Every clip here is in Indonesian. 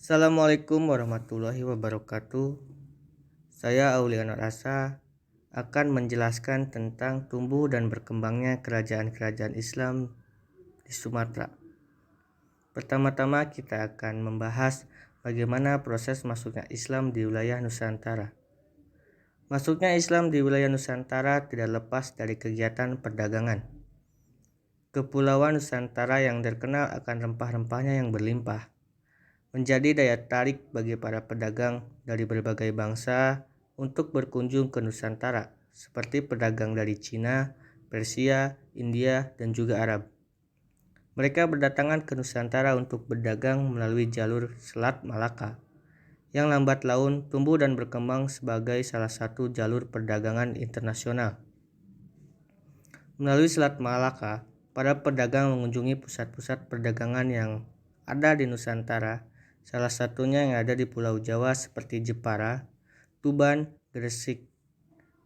Assalamualaikum warahmatullahi wabarakatuh. Saya Auliana Rasa akan menjelaskan tentang tumbuh dan berkembangnya kerajaan-kerajaan Islam di Sumatera. Pertama-tama kita akan membahas bagaimana proses masuknya Islam di wilayah Nusantara. Masuknya Islam di wilayah Nusantara tidak lepas dari kegiatan perdagangan. Kepulauan Nusantara yang terkenal akan rempah-rempahnya yang berlimpah menjadi daya tarik bagi para pedagang dari berbagai bangsa untuk berkunjung ke Nusantara, seperti pedagang dari Cina, Persia, India, dan juga Arab. Mereka berdatangan ke Nusantara untuk berdagang melalui jalur Selat Malaka, yang lambat laun tumbuh dan berkembang sebagai salah satu jalur perdagangan internasional. Melalui Selat Malaka, para pedagang mengunjungi pusat-pusat perdagangan yang ada di Nusantara, salah satunya yang ada di Pulau Jawa seperti Jepara, Tuban, Gresik.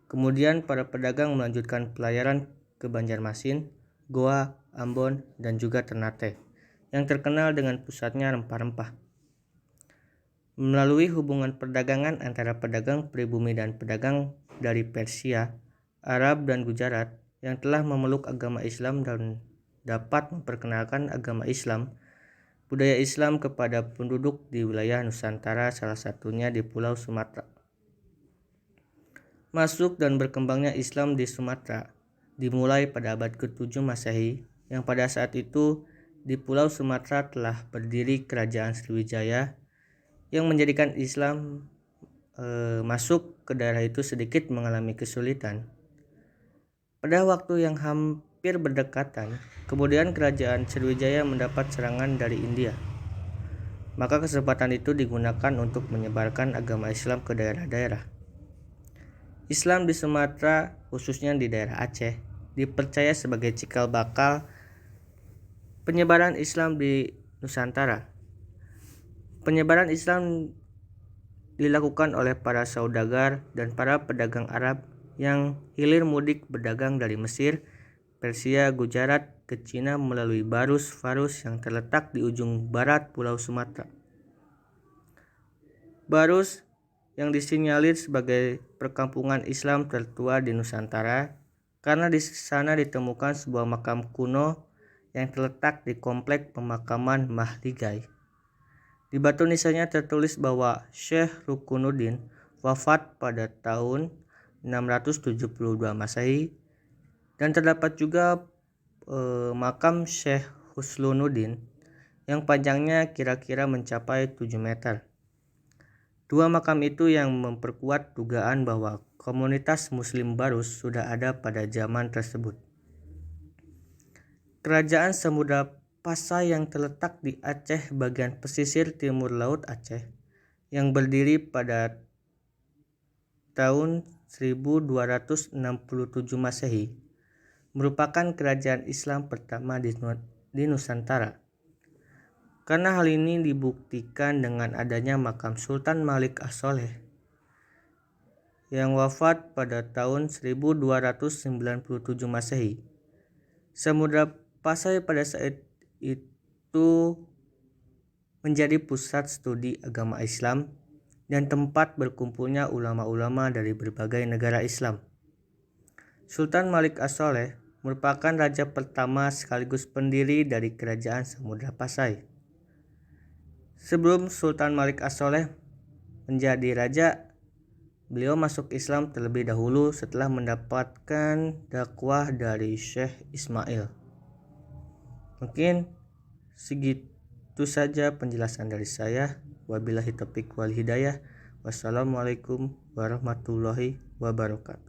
Kemudian para pedagang melanjutkan pelayaran ke Banjarmasin, Goa, Ambon, dan juga Ternate, yang terkenal dengan pusatnya rempah-rempah. Melalui hubungan perdagangan antara pedagang pribumi dan pedagang dari Persia, Arab, dan Gujarat yang telah memeluk agama Islam dan dapat memperkenalkan agama Islam, budaya Islam kepada penduduk di wilayah Nusantara, salah satunya di Pulau Sumatera. Masuk dan berkembangnya Islam di Sumatera dimulai pada abad ke-7 Masehi, yang pada saat itu di Pulau Sumatera telah berdiri Kerajaan Sriwijaya yang menjadikan Islam masuk ke daerah itu sedikit mengalami kesulitan. Pada waktu yang hampir berdekatan, kemudian Kerajaan Sriwijaya mendapat serangan dari India. Maka kesempatan itu digunakan untuk menyebarkan agama Islam ke daerah-daerah. Islam di Sumatera, khususnya di daerah Aceh, dipercaya sebagai cikal bakal penyebaran Islam di Nusantara. Penyebaran Islam dilakukan oleh para saudagar dan para pedagang Arab yang hilir mudik berdagang dari Mesir, Persia, Gujarat ke Cina melalui Barus yang terletak di ujung barat Pulau Sumatera. Barus yang disinyalir sebagai perkampungan Islam tertua di Nusantara karena di sana ditemukan sebuah makam kuno yang terletak di komplek pemakaman Mahligai. Di batu nisannya tertulis bahwa Syekh Rukunuddin wafat pada tahun 672 Masehi, dan terdapat juga makam Syekh Huslunuddin yang panjangnya kira-kira mencapai 7 meter. Dua makam itu yang memperkuat dugaan bahwa komunitas Muslim Barus sudah ada pada zaman tersebut. Kerajaan Samudra Pasai yang terletak di Aceh bagian pesisir timur Laut Aceh, yang berdiri pada tahun 1267 Masehi, merupakan kerajaan Islam pertama di Nusantara. Karena hal ini dibuktikan dengan adanya makam Sultan Malik As-Soleh yang wafat pada tahun 1297 Masehi. Samudra Pasai pada saat itu menjadi pusat studi agama Islam dan tempat berkumpulnya ulama-ulama dari berbagai negara Islam. Sultan Malik As-Soleh merupakan raja pertama sekaligus pendiri dari kerajaan Samudra Pasai. Sebelum Sultan Malik As-Soleh menjadi raja, beliau masuk Islam terlebih dahulu setelah mendapatkan dakwah dari Syekh Ismail. Mungkin segitu saja penjelasan dari saya. Wabillahi taufiq wal hidayah. Wassalamualaikum warahmatullahi wabarakatuh.